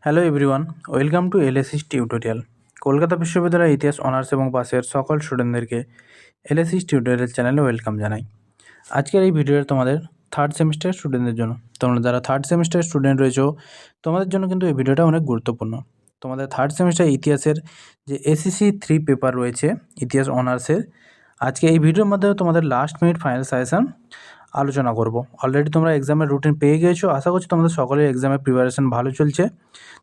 Hello everyone, welcome to এলএসিস tutorial. Kolkata বিশ্ববিদ্যালয়ের ইতিহাস অনার্স এবং পাসের সকল স্টুডেন্টদেরকে এলএসিস টিউটোরিয়াল চ্যানেলে ওয়েলকাম জানাই। আজকের এই ভিডিওটা তোমাদের থার্ড সেমিস্টার স্টুডেন্টদের জন্য। তোমরা যারা থার্ড সেমিস্টার স্টুডেন্ট রয়েছো তোমাদের জন্য কিন্তু এই ভিডিওটা অনেক গুরুত্বপূর্ণ। তোমাদের থার্ড সেমিস্টার ইতিহাসের যে এসিসি 3 পেপার রয়েছে ইতিহাস অনার্সের, আজকে এই ভিডিওর মাধ্যমে তোমাদের লাস্ট মিনিট ফাইনাল সাজেশন আলোচনা করব। অলরেডি তোমরা এক্সামের রুটিন পেয়ে গিয়েছো, আশা করছি তোমাদের সকলের এক্সামের প্রিপারেশন ভালো চলছে।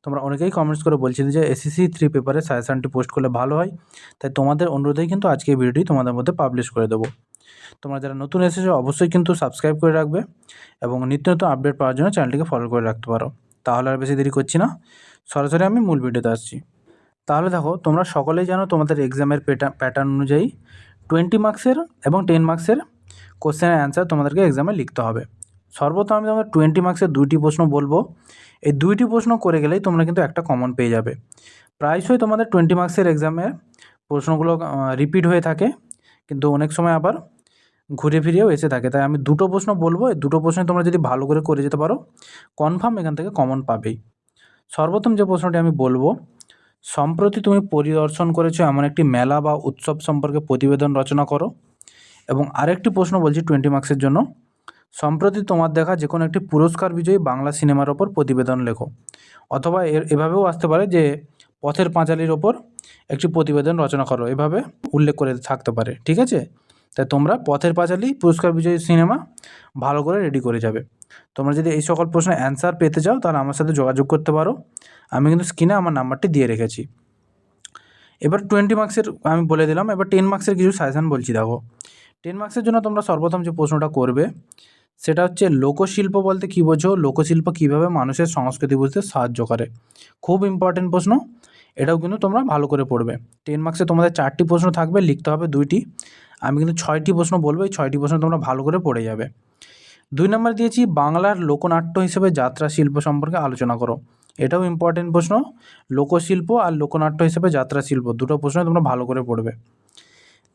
তোমরা অনেকেই কমেন্টস করে বলছিলে যে এসএসসি 3 পেপারে সাজেশনটি পোস্ট করলে ভালো হয়, তাই তোমাদের অনুরোধেই কিন্তু আজকে এই ভিডিওটি তোমাদের মধ্যে পাবলিশ করে দেবো। তোমরা যারা নতুন এসেছো অবশ্যই কিন্তু সাবস্ক্রাইব করে রাখবে এবং নিত্য নতুন আপডেট পাওয়ার জন্য চ্যানেলটিকে ফলো করে রাখতে পারো। তাহলে আর বেশি দেরি করছি না, সরাসরি আমি মূল ভিডিওতে আসছি। তাহলে দেখো, তোমরা সকলেই জানো তোমাদের এক্সামের প্যাটার্ন অনুযায়ী 20 মার্কসের এবং 10 মার্কসের কোশ্চেনের অ্যান্সার তোমাদেরকে এক্সামে লিখতে হবে। সর্বপ্রথম আমি তোমাদের 20 মার্কসের 2টি প্রশ্ন বলবো। এই 2টি প্রশ্ন করে গেলেই তোমরা কিন্তু একটা কমন পেয়ে যাবে। প্রায়শই তোমাদের 20 মার্কসের এক্সামের প্রশ্নগুলো রিপিট হয়ে থাকে, কিন্তু অনেক সময় আবার ঘুরে ফিরেও এসে থাকে। তাই আমি দুটো প্রশ্ন বলবো, এই দুটো প্রশ্নে তোমরা যদি ভালো করে যেতে পারো কনফার্ম এখান থেকে কমন পাবেই। সর্বপ্রথম যে প্রশ্নটি আমি বলবো, সম্প্রতি তুমি পরিদর্শন করেছো এমন একটি মেলা বা উৎসব সম্পর্কে প্রতিবেদন রচনা করো। এবং আরেকটি প্রশ্ন বলছি 20 মার্কসের জন্য, সম্প্রতি তোমার দেখা যে কোনো একটি পুরস্কার বিজয়ী বাংলা সিনেমার ওপর প্রতিবেদন লেখো। অথবা এভাবেও আসতে পারে যে পথের পাঁচালীর ওপর একটি প্রতিবেদন রচনা করো, এভাবে উল্লেখ করে থাকতে পারে। ঠিক আছে, তাই তোমরা পথের পাঁচালী পুরস্কার বিজয়ী সিনেমা ভালো করে রেডি করে যাবে। তোমরা যদি এই সকল প্রশ্নের অ্যান্সার পেতে চাও তাহলে আমার সাথে যোগাযোগ করতে পারো, আমি কিন্তু স্ক্রিনে আমার নাম্বারটি দিয়ে রেখেছি। এবার 20 মার্কসের আমি বলে দিলাম, এবার 10 মার্কসের কিছু সাজেশান বলছি। দেখো, 10 মার্কসের জন্য তোমরা সর্বপ্রথম যে প্রশ্নটা করবে সেটা হচ্ছে, লোকশিল্প বলতে কী বোঝো? লোকশিল্প কীভাবে মানুষের সংস্কৃতি বুঝতে সাহায্য করে? খুব ইম্পর্টেন্ট প্রশ্ন, এটাও কিন্তু তোমরা ভালো করে পড়বে। 10 মার্কসে তোমাদের 4টি প্রশ্ন থাকবে, লিখতে হবে 2টি। আমি কিন্তু 6টি প্রশ্ন বলবো, এই 6টি প্রশ্ন তোমরা ভালো করে পড়ে যাবে। 2 নম্বর দিয়েছি, বাংলার লোকনাট্য হিসেবে যাত্রা শিল্প সম্পর্কে আলোচনা করো। এটাও ইম্পর্টেন্ট প্রশ্ন, লোকশিল্প আর লোকনাট্য হিসেবে যাত্রা শিল্প দুটো প্রশ্ন তোমরা ভালো করে পড়বে।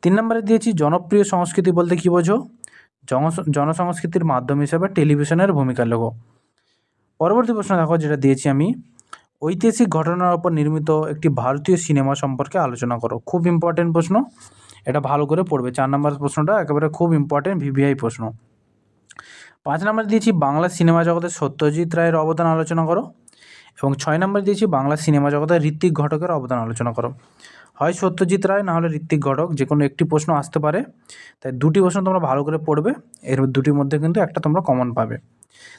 3 নম্বরে দিয়েছি, জনপ্রিয় সংস্কৃতি বলতে কী বোঝো? জনসংস্কৃতির মাধ্যম হিসেবে টেলিভিশনের ভূমিকা লেখো। পরবর্তী প্রশ্ন দেখো, যেটা দিয়েছি আমি, ঐতিহাসিক ঘটনার ওপর নির্মিত একটি ভারতীয় সিনেমা সম্পর্কে আলোচনা করো। খুব ইম্পর্টেন্ট প্রশ্ন, এটা ভালো করে পড়বে। 4 নম্বর প্রশ্নটা একেবারে খুব ইম্পর্টেন্ট, ভিভিআই প্রশ্ন। 5 নম্বরে দিয়েছি, বাংলা সিনেমা জগতে সত্যজিৎ রায়ের অবদান আলোচনা করো। এবং 6 নম্বরে দিয়েছি, বাংলা সিনেমা জগতে ঋত্বিক ঘটকের অবদান আলোচনা করো। হয় সত্যজিৎ রায়, না হলে ঋত্বিক ঘটক, যে কোনো একটি প্রশ্ন আসতে পারে। তাই 2টি প্রশ্ন তোমরা ভালো করে পড়বে, এর 2টির মধ্যে কিন্তু একটা তোমরা কমন পাবে।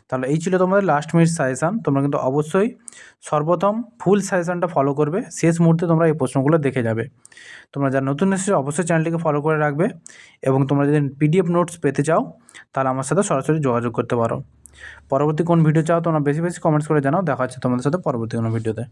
তাহলে এই ছিল তোমাদের লাস্ট মিনিট সাজেশান। তোমরা কিন্তু অবশ্যই সর্বপ্রথম ফুল সাজেশানটা ফলো করবে, শেষ মুহূর্তে তোমরা এই প্রশ্নগুলো দেখে যাবে। তোমরা যারা নতুন এসেছো অবশ্যই চ্যানেলটিকে ফলো করে রাখবে, এবং তোমরা যদি পিডিএফ নোটস পেতে চাও তাহলে আমার সাথে সরাসরি যোগাযোগ করতে পারো। পরবর্তী কোন ভিডিও চাও তোমরা বেশি কমেন্টস করে জানাও। দেখা হচ্ছে তোমাদের সাথে পরবর্তী কোনো ভিডিওতে।